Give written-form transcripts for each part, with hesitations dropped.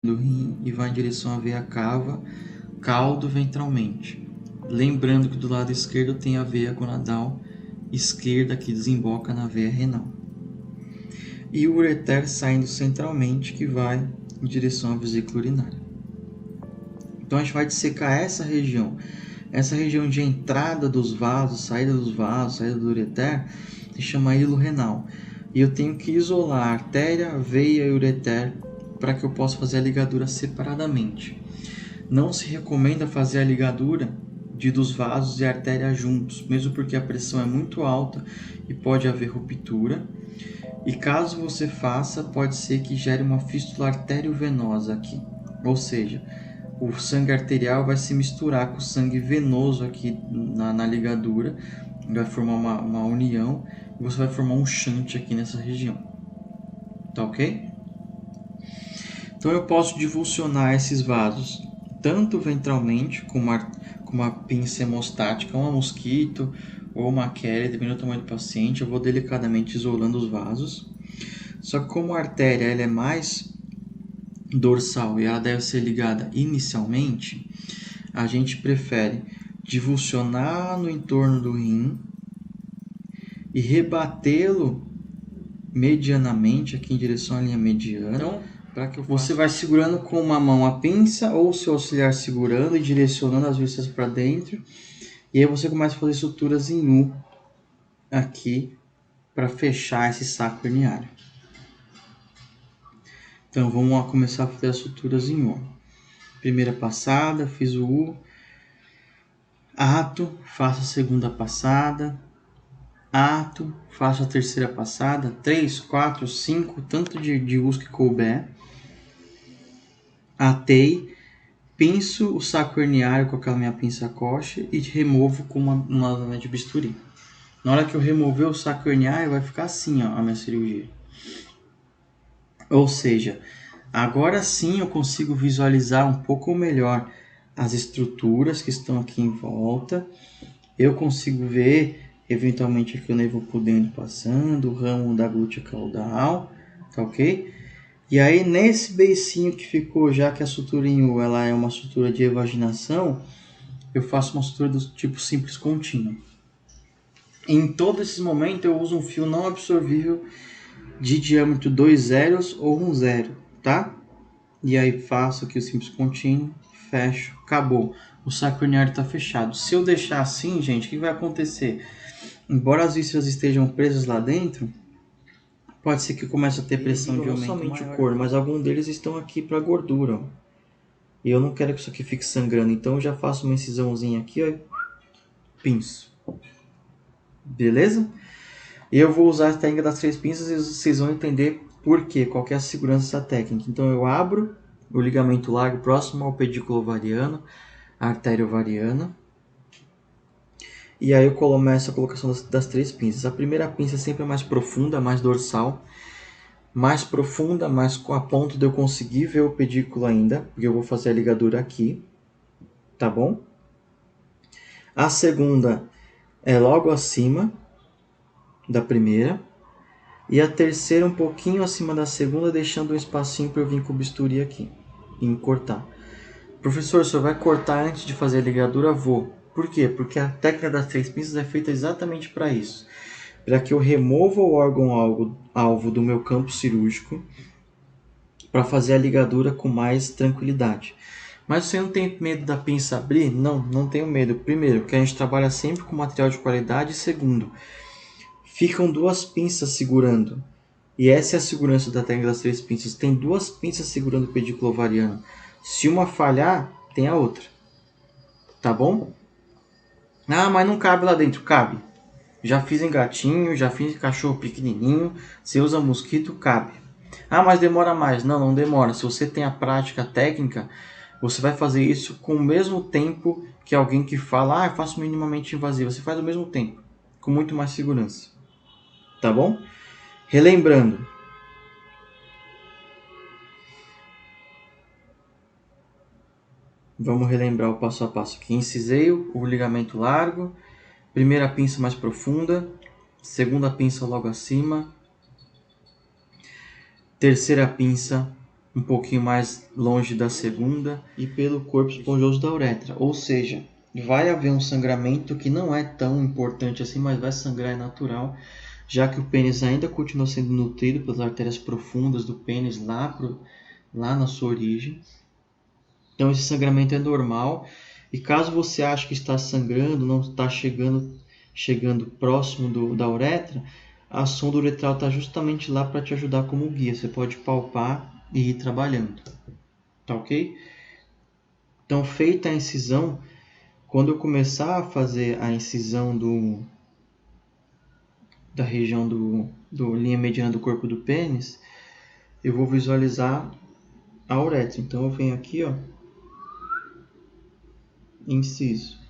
do rim e vai em direção à veia cava, caldo ventralmente. Lembrando que do lado esquerdo tem a veia gonadal esquerda que desemboca na veia renal. E o ureter saindo centralmente que vai em direção à vesícula urinária. Então a gente vai dissecar essa região de entrada dos vasos, saída do ureter, se chama hilo renal. E eu tenho que isolar a artéria, veia e ureter para que eu possa fazer a ligadura separadamente. Não se recomenda fazer a ligadura dos vasos e artéria juntos, mesmo porque a pressão é muito alta e pode haver ruptura. E caso você faça, pode ser que gere uma fístula arteriovenosa aqui. Ou seja, o sangue arterial vai se misturar com o sangue venoso aqui na ligadura, vai formar uma união e você vai formar um shunt aqui nessa região. Tá ok? Então eu posso divulsionar esses vasos tanto ventralmente com uma pinça hemostática, uma mosquito ou uma Kelly, dependendo do tamanho do paciente. Eu vou delicadamente isolando os vasos. Só que como a artéria ela é mais dorsal e ela deve ser ligada inicialmente, a gente prefere divulsionar no entorno do rim e rebatê-lo medianamente aqui em direção à linha mediana. Então, você vai segurando com uma mão a pinça ou o seu auxiliar segurando e direcionando as vísceras para dentro. E aí você começa a fazer suturas em U aqui para fechar esse saco herniário. Então vamos começar a fazer as suturas em U. Primeira passada, fiz o U. Ato, faço a segunda passada. Ato, faço a terceira passada. 3, 4, 5, tanto de U's que couber. Atei, pinço o saco herniário com aquela minha pinça coxa e removo com uma lâmina de bisturi. Na hora que eu remover o saco herniário, vai ficar assim, ó, a minha cirurgia. Ou seja, agora sim eu consigo visualizar um pouco melhor as estruturas que estão aqui em volta. Eu consigo ver, eventualmente, aqui o nervo pudendo passando, o ramo da glútea caudal, tá ok? E aí, nesse beicinho que ficou, já que a sutura em U ela é uma sutura de evaginação, eu faço uma sutura do tipo simples contínua. Em todos esses momentos, eu uso um fio não absorvível de diâmetro 2 zeros ou 1 zero, tá? E aí faço aqui o simples contínuo, fecho, acabou. O saco herniário está fechado. Se eu deixar assim, gente, o que vai acontecer? Embora as vísceras estejam presas lá dentro, pode ser que eu comece a ter pressão de aumento somente o couro, mas alguns deles estão aqui para gordura. Ó. E eu não quero que isso aqui fique sangrando, então eu já faço uma incisãozinha aqui, ó, pinço. Beleza? E eu vou usar a técnica das 3 pinças e vocês vão entender por quê, qual que é a segurança dessa técnica. Então eu abro o ligamento largo próximo ao pedículo ovariano, a artéria ovariana. E aí eu começo a colocação das 3 pinças. A primeira pinça sempre é mais profunda, mais dorsal. Mais profunda, mais a ponto de eu conseguir ver o pedículo ainda, porque eu vou fazer a ligadura aqui, tá bom? A segunda é logo acima da primeira. E a terceira um pouquinho acima da segunda, deixando um espacinho para eu vir com o bisturi aqui e cortar. Professor, o senhor vai cortar antes de fazer a ligadura? Vou. Por quê? Porque a técnica das 3 pinças é feita exatamente para isso. Para que eu remova o órgão alvo do meu campo cirúrgico para fazer a ligadura com mais tranquilidade. Mas você não tem medo da pinça abrir? Não, não tenho medo. Primeiro, porque a gente trabalha sempre com material de qualidade. Segundo, ficam 2 pinças segurando. E essa é a segurança da técnica das 3 pinças. Tem 2 pinças segurando o pedículo ovariano. Se uma falhar, tem a outra. Tá bom? Ah, mas não cabe lá dentro. Cabe. Já fiz em gatinho, já fiz em cachorro pequenininho. Você usa mosquito, cabe. Ah, mas demora mais. Não, não demora. Se você tem a prática técnica, você vai fazer isso com o mesmo tempo que alguém que fala, eu faço minimamente invasivo. Você faz ao mesmo tempo, com muito mais segurança. Tá bom? Relembrando. Vamos relembrar o passo a passo aqui. Incisei o ligamento largo. Primeira pinça mais profunda. Segunda pinça logo acima. Terceira pinça um pouquinho mais longe da segunda e pelo corpo esponjoso da uretra. Ou seja, vai haver um sangramento que não é tão importante assim, mas vai sangrar, é natural, já que o pênis ainda continua sendo nutrido pelas artérias profundas do pênis lá na sua origem. Então esse sangramento é normal. E caso você ache que está sangrando, não está chegando próximo da uretra, a sonda uretral está justamente lá para te ajudar como guia. Você pode palpar e ir trabalhando. Tá ok? Então, feita a incisão, quando eu começar a fazer a incisão da região do linha mediana do corpo do pênis, eu vou visualizar a uretra. Então, eu venho aqui, ó, inciso.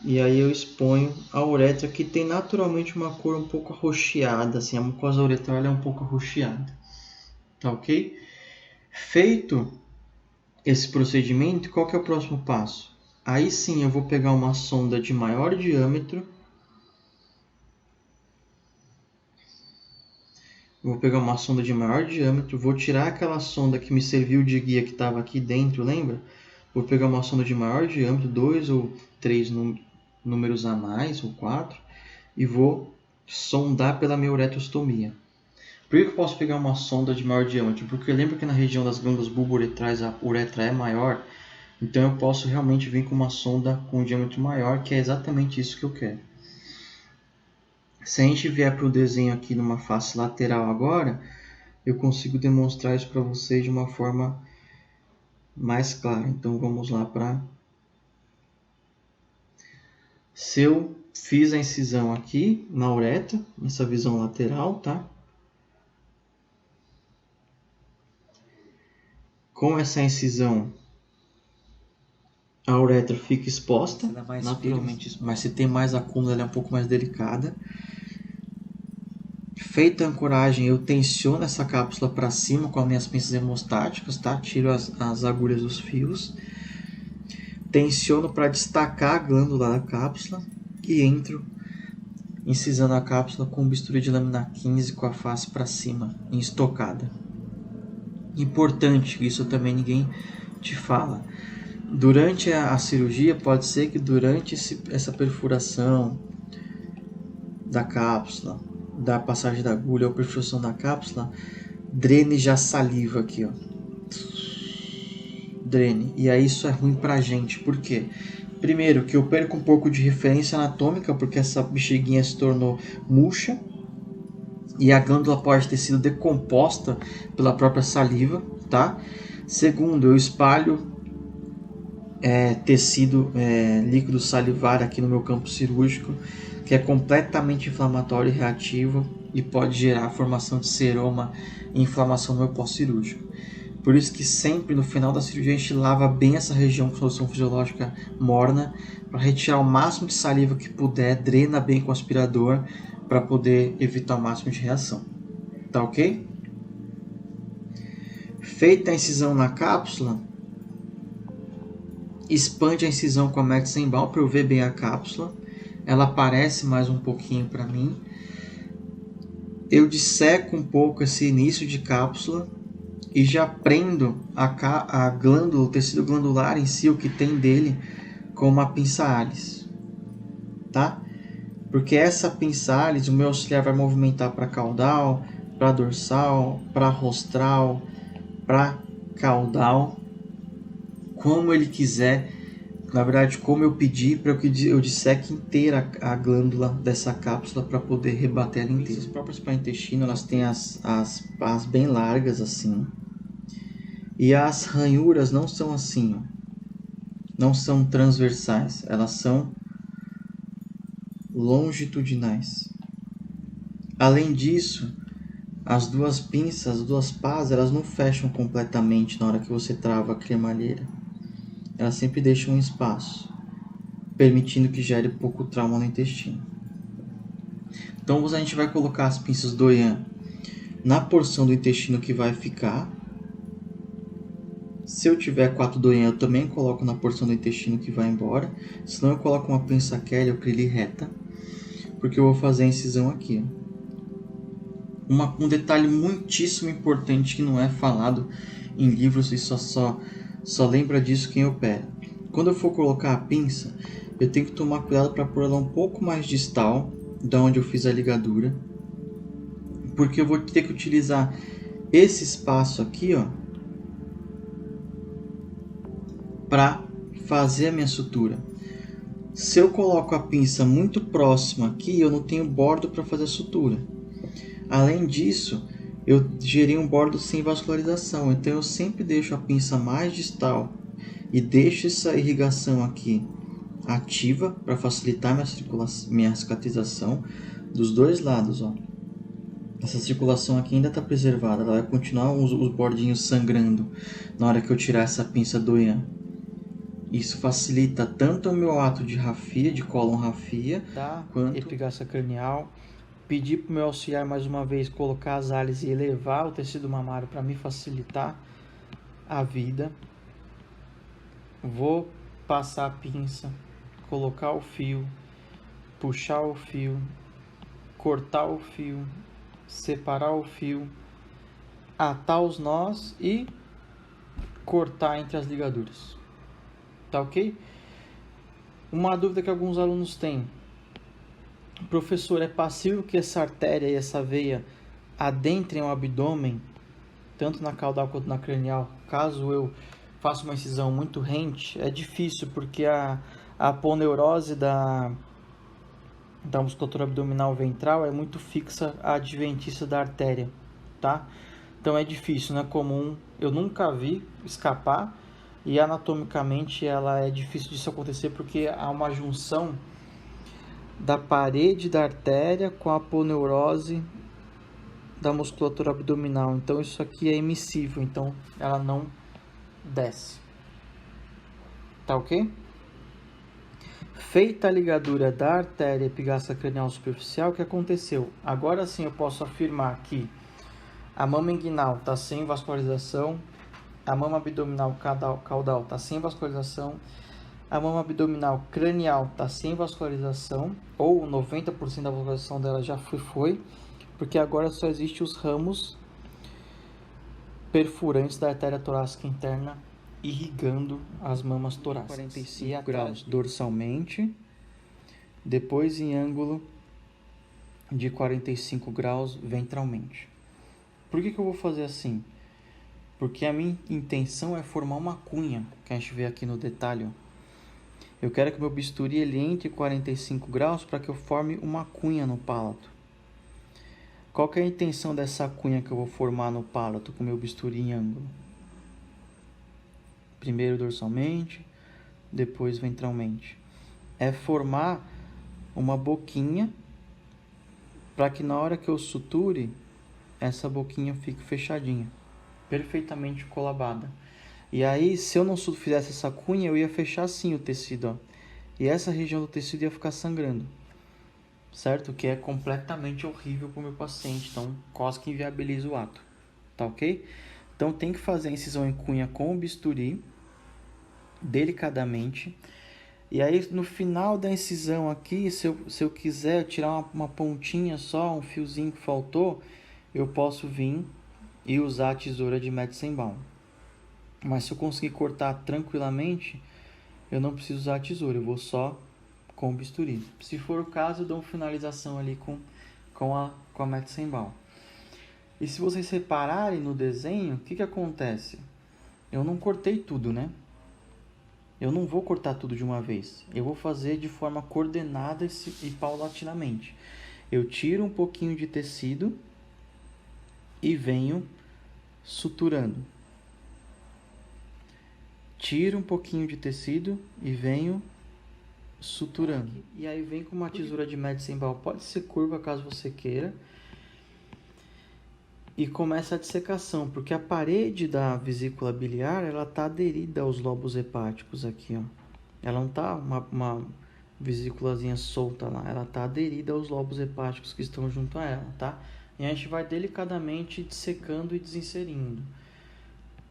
E aí eu exponho a uretra, que tem naturalmente uma cor um pouco arroxeada, assim, a mucosa uretral é um pouco arroxeada. Tá ok? Feito esse procedimento, qual que é o próximo passo? Aí sim eu vou pegar uma sonda de maior diâmetro. Vou tirar aquela sonda que me serviu de guia que estava aqui dentro, lembra? Vou pegar uma sonda de maior diâmetro, 2 ou 3 números a mais, ou 4, e vou sondar pela minha uretrostomia. Por que eu posso pegar uma sonda de maior diâmetro? Porque lembra que na região das glândulas bulbouretrais a uretra é maior, então eu posso realmente vir com uma sonda com um diâmetro maior, que é exatamente isso que eu quero. Se a gente vier para o desenho aqui numa face lateral agora, eu consigo demonstrar isso para vocês de uma forma mais clara. Então vamos lá para... Se eu fiz a incisão aqui na uretra, nessa visão lateral, tá? Com essa incisão, a uretra fica exposta, naturalmente, mas se tem mais acúmulo, ela é um pouco mais delicada. Feita a ancoragem, eu tensiono essa cápsula para cima com as minhas pinças hemostáticas, tá? Tiro as agulhas dos fios, tensiono para destacar a glândula da cápsula e entro incisando a cápsula com um bisturi de lâmina 15 com a face para cima, em estocada. Importante, isso também ninguém te fala. Durante a cirurgia, pode ser que durante essa perfuração da cápsula, da passagem da agulha ou perfuração da cápsula, drene já saliva aqui, ó. Drene. E aí isso é ruim pra gente. Por quê? Primeiro, que eu perco um pouco de referência anatômica, porque essa bexiguinha se tornou murcha e a glândula pode ter sido decomposta pela própria saliva, tá? Segundo, eu espalho tecido líquido salivar aqui no meu campo cirúrgico, que é completamente inflamatório e reativo e pode gerar a formação de seroma e inflamação no meu pós-cirúrgico. Por isso que sempre no final da cirurgia a gente lava bem essa região com solução fisiológica morna para retirar o máximo de saliva que puder, drena bem com o aspirador para poder evitar o máximo de reação. Tá ok? Feita a incisão na cápsula, expande a incisão com a Metzenbaum para eu ver bem a cápsula. Ela aparece mais um pouquinho para mim. Eu disseco um pouco esse início de cápsula e já prendo a glândula, o tecido glandular em si, o que tem dele, com uma pinça Allis, tá? Porque essa pinça Allis, o meu auxiliar vai movimentar para caudal, para dorsal, para rostral, para caudal, como ele quiser. Na verdade, como eu pedi para que eu disseque inteira a glândula dessa cápsula para poder rebater ela inteira. As próprias para intestino, elas têm as pás bem largas assim. E as ranhuras não são assim, ó. Não são transversais, elas são longitudinais. Além disso, as duas pinças, as duas pás, elas não fecham completamente na hora que você trava a cremalheira. Elas sempre deixam um espaço, permitindo que gere pouco trauma no intestino. Então a gente vai colocar as pinças Doyan na porção do intestino que vai ficar. Se eu tiver 4 Doyan, eu também coloco na porção do intestino que vai embora. Senão eu coloco uma pinça Kelly ou Crilly reta, porque eu vou fazer a incisão aqui, ó. Um detalhe muitíssimo importante que não é falado em livros e só lembra disso quem opera. Quando eu for colocar a pinça, eu tenho que tomar cuidado para pôr ela um pouco mais distal da onde eu fiz a ligadura, porque eu vou ter que utilizar esse espaço aqui, ó, para fazer a minha sutura. Se eu coloco a pinça muito próxima aqui, eu não tenho bordo para fazer a sutura. Além disso, eu gerei um bordo sem vascularização, então eu sempre deixo a pinça mais distal e deixo essa irrigação aqui ativa para facilitar minha cicatrização dos dois lados, ó. Essa circulação aqui ainda está preservada, ela vai continuar os bordinhos sangrando na hora que eu tirar essa pinça doendo. Isso facilita tanto o meu ato de rafia, de cólon rafia, tá? Quanto epigástria cranial. Pedir para o meu auxiliar mais uma vez colocar as ales e elevar o tecido mamário para me facilitar a vida. Vou passar a pinça, colocar o fio, puxar o fio, cortar o fio, separar o fio, atar os nós e cortar entre as ligaduras. Tá ok? Uma dúvida que alguns alunos têm: professor, é passível que essa artéria e essa veia adentrem o abdômen, tanto na caudal quanto na cranial, caso eu faça uma incisão muito rente? É difícil, porque a aponeurose da musculatura abdominal ventral é muito fixa à adventícia da artéria, tá? Então é difícil, não é comum, eu nunca vi escapar, e anatomicamente ela é difícil disso acontecer porque há uma junção da parede da artéria com a aponeurose da musculatura abdominal. Então isso aqui é emissível, então ela não desce. Tá ok? Feita a ligadura da artéria epigástrica cranial superficial, o que aconteceu? Agora sim eu posso afirmar que a mama inguinal está sem vascularização, a mama abdominal caudal está sem vascularização, a mama abdominal cranial está sem vascularização, ou 90% da vascularização dela já foi, porque agora só existe os ramos perfurantes da artéria torácica interna irrigando as mamas torácicas. 45 graus dorsalmente, depois em ângulo de 45 graus ventralmente. Por que eu vou fazer assim? Porque a minha intenção é formar uma cunha, que a gente vê aqui no detalhe. Eu quero que o meu bisturi ele entre 45 graus para que eu forme uma cunha no palato. Qual que é a intenção dessa cunha que eu vou formar no palato com o meu bisturi em ângulo? Primeiro dorsalmente, depois ventralmente. É formar uma boquinha para que na hora que eu suture, essa boquinha fique fechadinha, perfeitamente colabada. E aí, se eu não fizesse essa cunha, eu ia fechar assim o tecido, ó. E essa região do tecido ia ficar sangrando, certo? Que é completamente horrível para o meu paciente, então quase que inviabiliza o ato, tá ok? Então tem que fazer a incisão em cunha com o bisturi, delicadamente. E aí no final da incisão aqui, se eu quiser tirar uma pontinha só, um fiozinho que faltou, eu posso vir e usar a tesoura de Metzenbaum. Mas se eu conseguir cortar tranquilamente, eu não preciso usar a tesoura, eu vou só com o bisturi. Se for o caso, eu dou uma finalização ali com a Metzenbaum. E se vocês repararem no desenho, o que acontece? Eu não cortei tudo, né? Eu não vou cortar tudo de uma vez. Eu vou fazer de forma coordenada e paulatinamente. Eu tiro um pouquinho de tecido e venho suturando. Tiro um pouquinho de tecido e venho suturando. E aí vem com uma tesoura de Metzenbaum, pode ser curva caso você queira. E começa a dissecação, porque a parede da vesícula biliar, ela está aderida aos lobos hepáticos aqui, ó. Ela não está uma vesículazinha solta lá, ela está aderida aos lobos hepáticos que estão junto a ela, tá? E a gente vai delicadamente dissecando e desinserindo,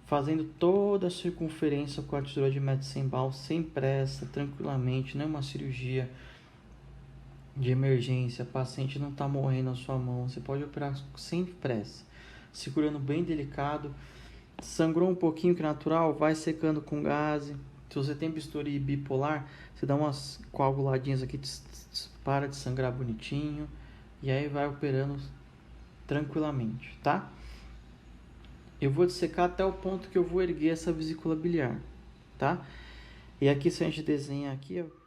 fazendo toda a circunferência com a tesoura de Metzenbaum, sem pressa, tranquilamente, não é uma cirurgia de emergência, paciente não está morrendo na sua mão, você pode operar sem pressa, segurando bem delicado. Sangrou um pouquinho, que é natural, vai secando com gaze. Se você tem bisturi bipolar, você dá umas coaguladinhas aqui, para de sangrar bonitinho, e aí vai operando tranquilamente, tá? Eu vou dissecar até o ponto que eu vou erguer essa vesícula biliar, tá? E aqui, se a gente desenhar aqui, ó,